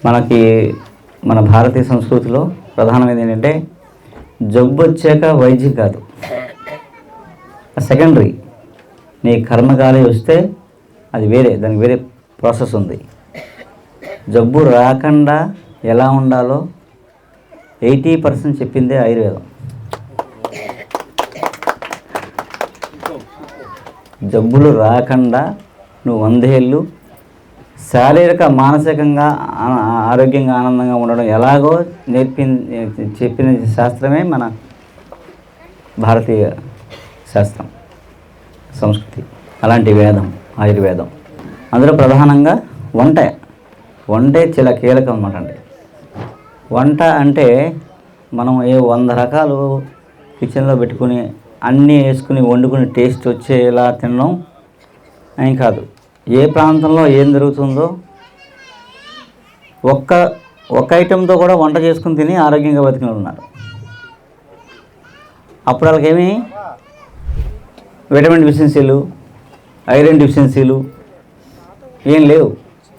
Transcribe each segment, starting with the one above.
మనకి మన భారతీయ సంస్కృతిలో ప్రధానమైనది ఏంటంటే జబ్బు వచ్చాక వైద్యం కాదు, సెకండరీ. నీ కర్మకాలి వస్తే అది వేరే, దానికి వేరే ప్రాసెస్ ఉంది. జబ్బు రాకుండా ఎలా ఉండాలో 80% చెప్పిందే ఆయుర్వేదం. జబ్బులు రాకుండా నువ్వు 100 ఏళ్ళు శారీరక మానసికంగా ఆరోగ్యంగా ఆనందంగా ఉండడం ఎలాగో చెప్పిన శాస్త్రమే మన భారతీయ శాస్త్రం, సంస్కృతి. అలాంటి వేదం ఆయుర్వేదం. అందులో ప్రధానంగా వంటే చాలా కీలకం అన్నమాట. అండి వంట అంటే మనం 100 రకాలు కిచెన్లో పెట్టుకుని అన్నీ వేసుకుని వండుకుని టేస్ట్ వచ్చేలా తినడం ఏం కాదు. ఏ ప్రాంతంలో ఏం జరుగుతుందో ఒక్క ఐటెంతో కూడా వంట చేసుకుని తిని ఆరోగ్యంగా బతికిన ఉన్నారు. అప్పుడు వాళ్ళకేమీ విటమిన్ డిఫిషియన్సీలు, ఐరన్ డిఫిషియన్సీలు ఏం లేవు,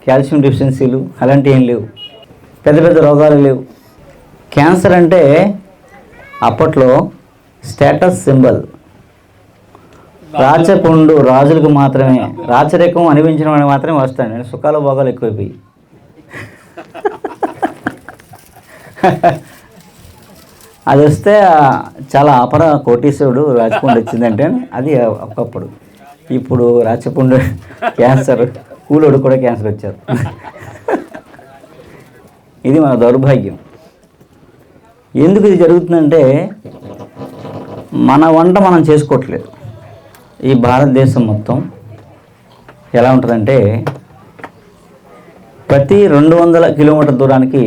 కాల్షియం డిఫిషియన్సీలు అలాంటివి ఏం లేవు, పెద్ద పెద్ద రోగాలు లేవు. క్యాన్సర్ అంటే అప్పట్లో స్టేటస్ సింబల్. రాచపుండు రాజులకు మాత్రమే, రాచరికం అనిపించిన వాడికి మాత్రమే వస్తాను. నేను సుఖాలు భోగాలు ఎక్కువైపోయి అది వస్తే చాలా అపర కోటీశ్వరుడు రాచపుండు వచ్చిందంటే అది ఒకప్పుడు. ఇప్పుడు రాచపుండు క్యాన్సర్, కూలోడు కూడా క్యాన్సర్ వచ్చారు. ఇది మన దౌర్భాగ్యం. ఎందుకు ఇది జరుగుతుందంటే మన వంట మనం చేసుకోవట్లేదు. ఈ భారతదేశం మొత్తం ఎలా ఉంటుందంటే ప్రతి 200 కిలోమీటర్ల దూరానికి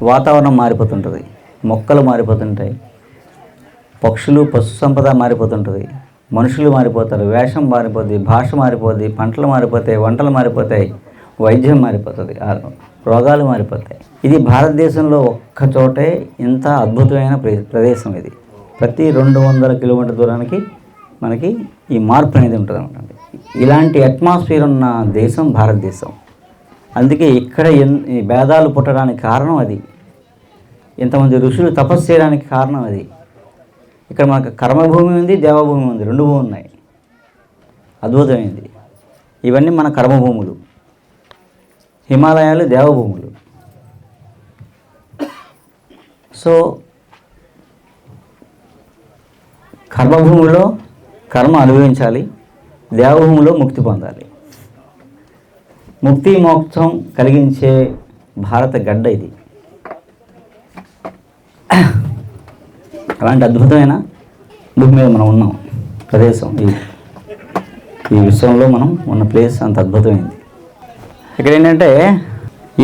వాతావరణం మారిపోతుంటుంది, మొక్కలు మారిపోతుంటాయి, పక్షులు పశు సంపద మారిపోతుంటుంది, మనుషులు మారిపోతారు, వేషం మారిపోద్ది, భాష మారిపోద్ది, పంటలు మారిపోతాయి, వంటలు మారిపోతాయి, వైద్యం మారిపోతుంది, రోగాలు మారిపోతాయి. ఇది భారతదేశంలో ఒక్క చోటే ఇంత అద్భుతమైన ప్రదేశం. ఇది ప్రతి 200 కిలోమీటర్ల దూరానికి మనకి ఈ మార్పు అనేది ఉంటుంది అనమాట. ఇలాంటి అట్మాస్ఫియర్ ఉన్న దేశం భారతదేశం. అందుకే ఇక్కడ ఈ భేదాలు పుట్టడానికి కారణం అది. ఇంతమంది ఋషులు తపస్సు చేయడానికి కారణం అది. ఇక్కడ మనకు కర్మభూమి ఉంది, దేవభూమి ఉంది, 2 భూములు ఉన్నాయి. అద్భుతమైంది. ఇవన్నీ మన కర్మభూములు. హిమాలయాలు దేవభూములు. సో కర్మభూమిలో కర్మ అనుభవించాలి, దేవభూమిలో ముక్తి పొందాలి. ముక్తి మోక్షం కలిగించే భారత గడ్డ ఇది. అలాంటి అద్భుతమైన భూమి మీద మనం ఉన్నాం ప్రదేశం. ఈ విశ్వంలో మనం ఉన్న ప్లేస్ అంత అద్భుతమైంది. ఇక్కడ ఏంటంటే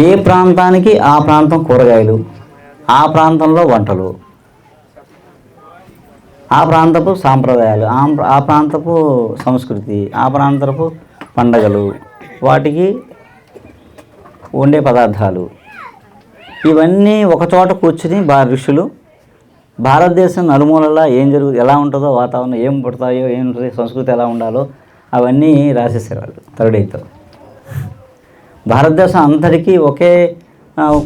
ఏ ప్రాంతానికి ఆ ప్రాంతం కూరగాయలు, ఆ ప్రాంతంలో వంటలు, ఆ ప్రాంతపు సాంప్రదాయాలు, ఆ ప్రాంతపు సంస్కృతి, ఆ ప్రాంతపు పండగలు, వాటికి వండే పదార్థాలు, ఇవన్నీ ఒకచోట కూర్చుని ఋషులు భారతదేశం నలుమూలలా ఎలా ఉంటుందో వాతావరణం, ఏం పుడతాయో, ఏం ఉంటుంది, సంస్కృతి ఎలా ఉండాలో అవన్నీ రాసేసేవాళ్ళు తరుడైతో. భారతదేశం అంతటికీ ఒకే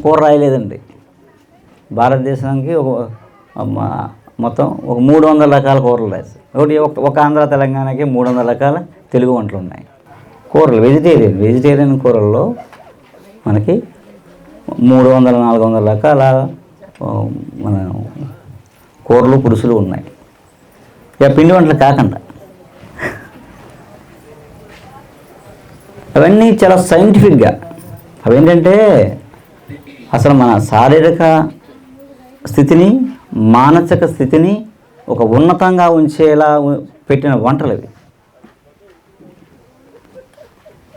కూర రాయలేదండి. భారతదేశానికి మొత్తం 300 రకాల కూరలు రాసి, ఒక ఆంధ్ర తెలంగాణకి 300 రకాల తెలుగు వంటలు ఉన్నాయి. కూరలు వెజిటేరియన్ కూరల్లో మనకి 300-400 రకాల మన కూరలు పురుషులు ఉన్నాయి. ఇక పిండి వంటలు కాకుండా అవన్నీ చాలా సైంటిఫిక్గా. అవేంటంటే అసలు మన శారీరక స్థితిని, మానసిక స్థితిని ఒక ఉన్నతంగా ఉంచేలా పెట్టిన వంటలు అవి.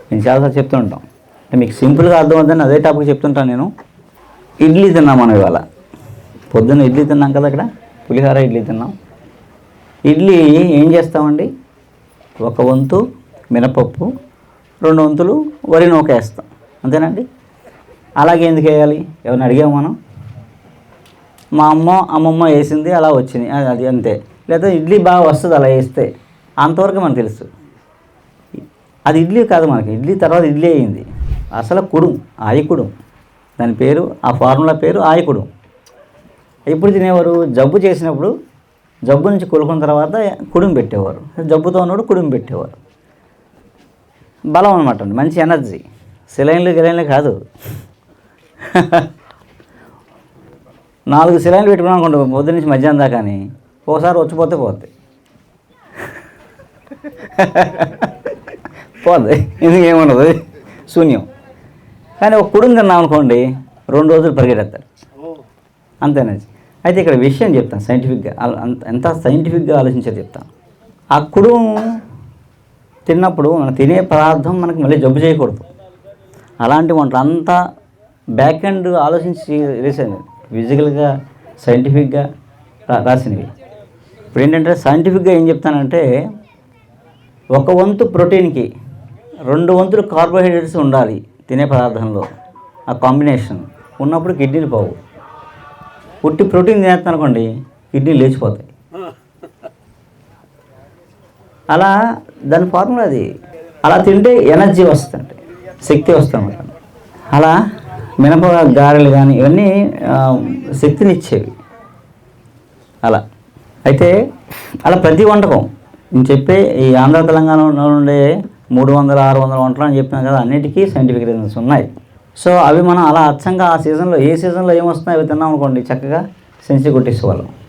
నేను చాలాసార్లు చెప్తూ ఉంటాం. అంటే మీకు సింపుల్గా అర్థమవుతుందని అదే టాపిక్ చెప్తుంటాను నేను. ఇడ్లీ తిన్నాం మనం ఇవాళ. పొద్దున్న ఇడ్లీ తిన్నాం కదా, అక్కడ పులిహోర ఇడ్లీ తిన్నాం. ఇడ్లీ ఏం చేస్తామండి? 1 వంతు మినపప్పు, 2 వంతులు వరి నూక వేస్తాం, అంతేనండి. అలాగే ఎందుకు వేయాలి? ఎవరిని అడిగాము మనం? మా అమ్మమ్మ వేసింది అలా వచ్చింది, అది అంతే. లేదా ఇడ్లీ బాగా వస్తుంది అలా వేస్తే, అంతవరకు మనకు తెలుసు. అది ఇడ్లీ కాదు మనకి. ఇడ్లీ తర్వాత ఇడ్లీ అయింది. అసలు కుడుం, ఆయకుడుం. దాని పేరు, ఆ ఫార్ములా పేరు ఆయకుడుం. ఎప్పుడు తినేవారు? జబ్బు చేసినప్పుడు, జబ్బు నుంచి కోలుకున్న తర్వాత కుడుం పెట్టేవారు. జబ్బుతో ఉన్నప్పుడు కుడుం పెట్టేవారు. బలం అనమాట అండి, మంచి ఎనర్జీ. గిలైన్లు కాదు. 4 సిలైన్లు పెట్టుకున్నాం అనుకోండి పొద్దు నుంచి మధ్యాహ్నం దాకా, కానీ ఒకసారి వచ్చిపోతే పోద్ది. పోద్ది, ఎందుకు ఏముండదు, శూన్యం. కానీ ఒక కుడుం తిన్నాం అనుకోండి 2 రోజులు పరిగెడతారు, అంతేనది. అయితే ఇక్కడ విషయం చెప్తాను సైంటిఫిక్గా, ఎంత సైంటిఫిక్గా ఆలోచించేది చెప్తాను. ఆ కుడుం తిన్నప్పుడు మనం తినే పదార్థం మనకి మళ్ళీ జబ్బు చేయకూడదు. అలాంటి వంటలు అంతా బ్యాక్ ఎండ్ ఆలోచించి వేసాను, ఫిజికల్గా సైంటిఫిక్గా రాసినవి. ఇప్పుడు ఏంటంటే సైంటిఫిక్గా ఏం చెప్తానంటే, 1 వంతు ప్రోటీన్కి 2 వంతులు కార్బోహైడ్రేట్స్ ఉండాలి తినే పదార్థంలో. ఆ కాంబినేషన్ ఉన్నప్పుడు కిడ్నీలు పోవు. పుట్టి ప్రోటీన్ తినేస్తాను అనుకోండి, కిడ్నీలు లేచిపోతాయి. అలా దాని ఫార్ములా అది. అలా తింటే ఎనర్జీ వస్తుంది, శక్తి వస్తుంది. అలా మినప గారెలు కానీ ఇవన్నీ శక్తినిచ్చేవి. అలా అయితే అలా ప్రతి వంటకం నేను చెప్పే ఈ ఆంధ్ర తెలంగాణలో ఉండే 300-600 వంటలు అని చెప్పినాను కదా, అన్నిటికీ సైంటిఫిక్ రీజన్స్ ఉన్నాయి. సో అవి మనం అలా అచ్చంగా ఆ సీజన్లో ఏ సీజన్లో ఏమొస్తున్నాయో అవి తిన్నాం అనుకోండి, చక్కగా సెంచరీ కొట్టేసేవాళ్ళం.